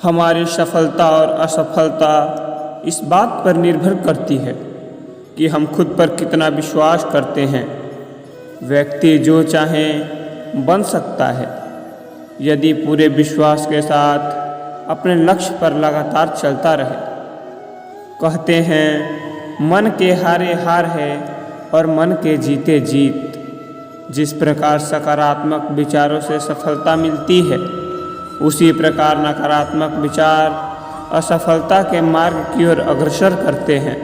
हमारी सफलता और असफलता इस बात पर निर्भर करती है कि हम खुद पर कितना विश्वास करते हैं। व्यक्ति जो चाहे बन सकता है यदि पूरे विश्वास के साथ अपने लक्ष्य पर लगातार चलता रहे। कहते हैं मन के हारे हार है और मन के जीते जीत। जिस प्रकार सकारात्मक विचारों से सफलता मिलती है, उसी प्रकार नकारात्मक विचार असफलता के मार्ग की ओर अग्रसर करते हैं,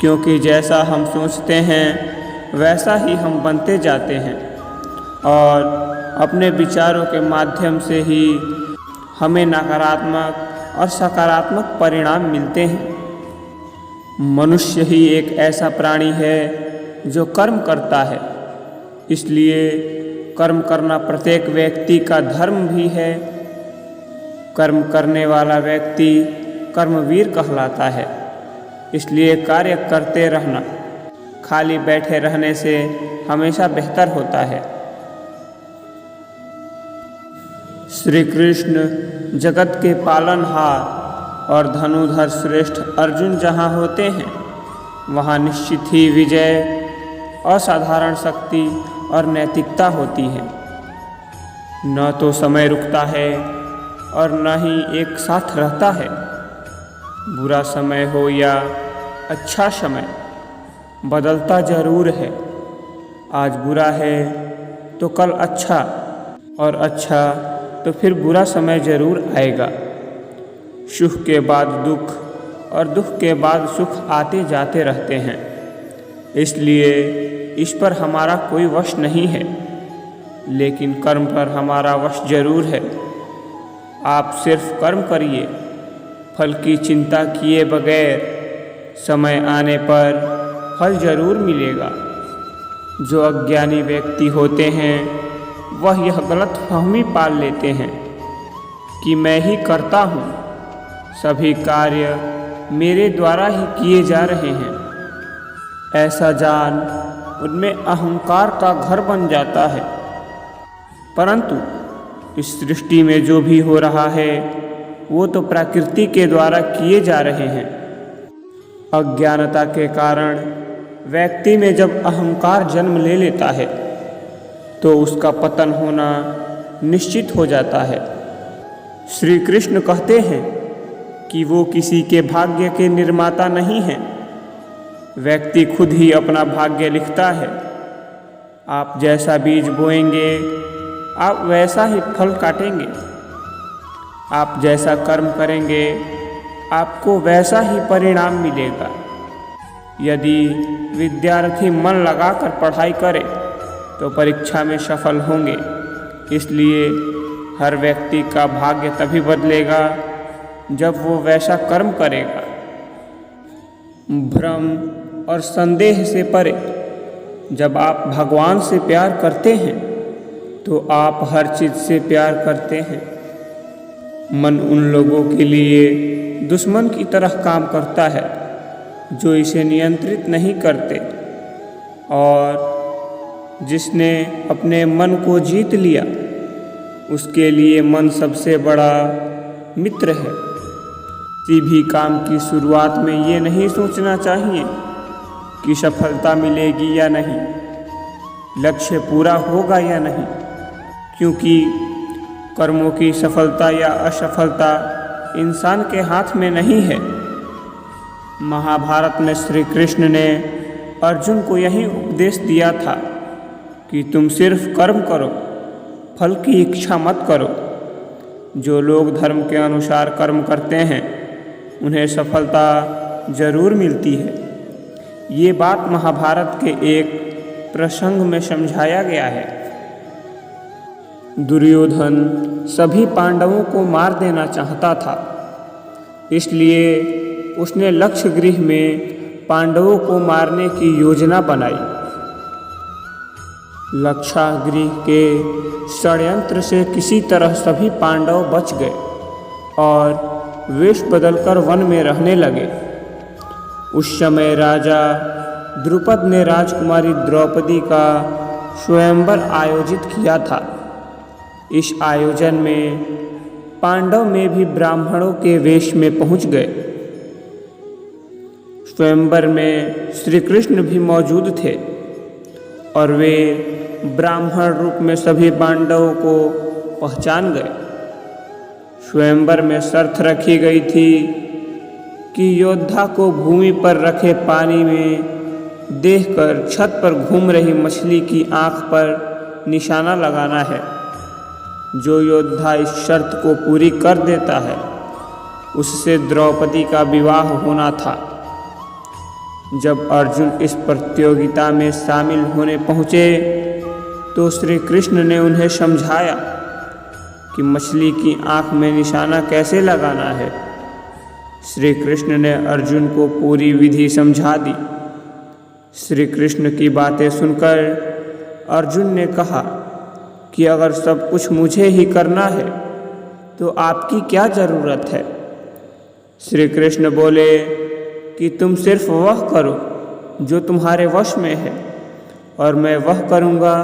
क्योंकि जैसा हम सोचते हैं वैसा ही हम बनते जाते हैं और अपने विचारों के माध्यम से ही हमें नकारात्मक और सकारात्मक परिणाम मिलते हैं। मनुष्य ही एक ऐसा प्राणी है जो कर्म करता है, इसलिए कर्म करना प्रत्येक व्यक्ति का धर्म भी है। कर्म करने वाला व्यक्ति कर्मवीर कहलाता है। इसलिए कार्य करते रहना खाली बैठे रहने से हमेशा बेहतर होता है। श्री कृष्ण जगत के पालनहार और धनुधर श्रेष्ठ अर्जुन जहाँ होते हैं, वहाँ निश्चित ही विजय, असाधारण शक्ति और नैतिकता होती है। न तो समय रुकता है और न ही एक साथ रहता है। बुरा समय हो या अच्छा समय, बदलता जरूर है। आज बुरा है तो कल अच्छा, और अच्छा तो फिर बुरा समय जरूर आएगा। सुख के बाद दुख और दुख के बाद सुख आते जाते रहते हैं। इसलिए इस पर हमारा कोई वश नहीं है, लेकिन कर्म पर हमारा वश जरूर है। आप सिर्फ कर्म करिए, फल की चिंता किए बगैर। समय आने पर फल जरूर मिलेगा। जो अज्ञानी व्यक्ति होते हैं वह यह गलतफहमी पाल लेते हैं कि मैं ही करता हूँ, सभी कार्य मेरे द्वारा ही किए जा रहे हैं। ऐसा जान उनमें अहंकार का घर बन जाता है। परंतु इस सृष्टि में जो भी हो रहा है वो तो प्रकृति के द्वारा किए जा रहे हैं। अज्ञानता के कारण व्यक्ति में जब अहंकार जन्म ले लेता है तो उसका पतन होना निश्चित हो जाता है। श्री कृष्ण कहते हैं कि वो किसी के भाग्य के निर्माता नहीं हैं। व्यक्ति खुद ही अपना भाग्य लिखता है। आप जैसा बीज बोएंगे आप वैसा ही फल काटेंगे। आप जैसा कर्म करेंगे आपको वैसा ही परिणाम मिलेगा। यदि विद्यार्थी मन लगाकर पढ़ाई करे तो परीक्षा में सफल होंगे। इसलिए हर व्यक्ति का भाग्य तभी बदलेगा जब वो वैसा कर्म करेगा। भ्रम और संदेह से परे, जब आप भगवान से प्यार करते हैं तो आप हर चीज़ से प्यार करते हैं। मन उन लोगों के लिए दुश्मन की तरह काम करता है जो इसे नियंत्रित नहीं करते, और जिसने अपने मन को जीत लिया उसके लिए मन सबसे बड़ा मित्र है। किसी भी काम की शुरुआत में ये नहीं सोचना चाहिए कि सफलता मिलेगी या नहीं, लक्ष्य पूरा होगा या नहीं, क्योंकि कर्मों की सफलता या असफलता इंसान के हाथ में नहीं है। महाभारत में श्री कृष्ण ने अर्जुन को यही उपदेश दिया था कि तुम सिर्फ कर्म करो, फल की इच्छा मत करो। जो लोग धर्म के अनुसार कर्म करते हैं उन्हें सफलता जरूर मिलती है। ये बात महाभारत के एक प्रसंग में समझाया गया है। दुर्योधन सभी पांडवों को मार देना चाहता था, इसलिए उसने लक्ष्य गृह में पांडवों को मारने की योजना बनाई। लक्षागृह के षड्यंत्र से किसी तरह सभी पांडव बच गए और वेश बदलकर वन में रहने लगे। उस समय राजा द्रुपद ने राजकुमारी द्रौपदी का स्वयंवर आयोजित किया था। इस आयोजन में पांडव में भी ब्राह्मणों के वेश में पहुंच गए। स्वयंवर में श्री कृष्ण भी मौजूद थे और वे ब्राह्मण रूप में सभी पांडवों को पहचान गए। स्वयंवर में शर्त रखी गई थी कि योद्धा को भूमि पर रखे पानी में देखकर छत पर घूम रही मछली की आंख पर निशाना लगाना है। जो योद्धा इस शर्त को पूरी कर देता है उससे द्रौपदी का विवाह होना था। जब अर्जुन इस प्रतियोगिता में शामिल होने पहुँचे तो श्री कृष्ण ने उन्हें समझाया कि मछली की आंख में निशाना कैसे लगाना है। श्री कृष्ण ने अर्जुन को पूरी विधि समझा दी। श्री कृष्ण की बातें सुनकर अर्जुन ने कहा कि अगर सब कुछ मुझे ही करना है तो आपकी क्या ज़रूरत है। श्री कृष्ण बोले कि तुम सिर्फ वह करो जो तुम्हारे वश में है और मैं वह करूँगा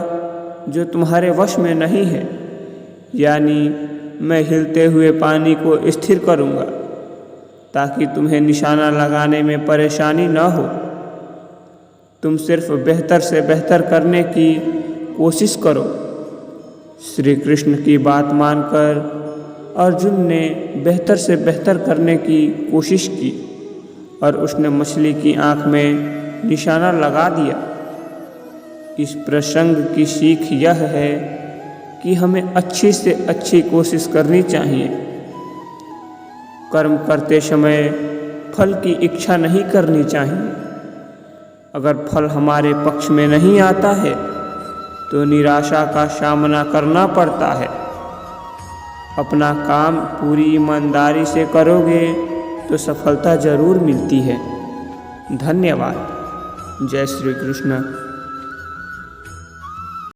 जो तुम्हारे वश में नहीं है, यानी मैं हिलते हुए पानी को स्थिर करूँगा ताकि तुम्हें निशाना लगाने में परेशानी न हो। तुम सिर्फ बेहतर से बेहतर करने की कोशिश करो। श्री कृष्ण की बात मानकर अर्जुन ने बेहतर से बेहतर करने की कोशिश की और उसने मछली की आंख में निशाना लगा दिया। इस प्रसंग की सीख यह है कि हमें अच्छी से अच्छी कोशिश करनी चाहिए। कर्म करते समय फल की इच्छा नहीं करनी चाहिए। अगर फल हमारे पक्ष में नहीं आता है तो निराशा का सामना करना पड़ता है। अपना काम पूरी ईमानदारी से करोगे तो सफलता जरूर मिलती है। धन्यवाद। जय श्री कृष्ण।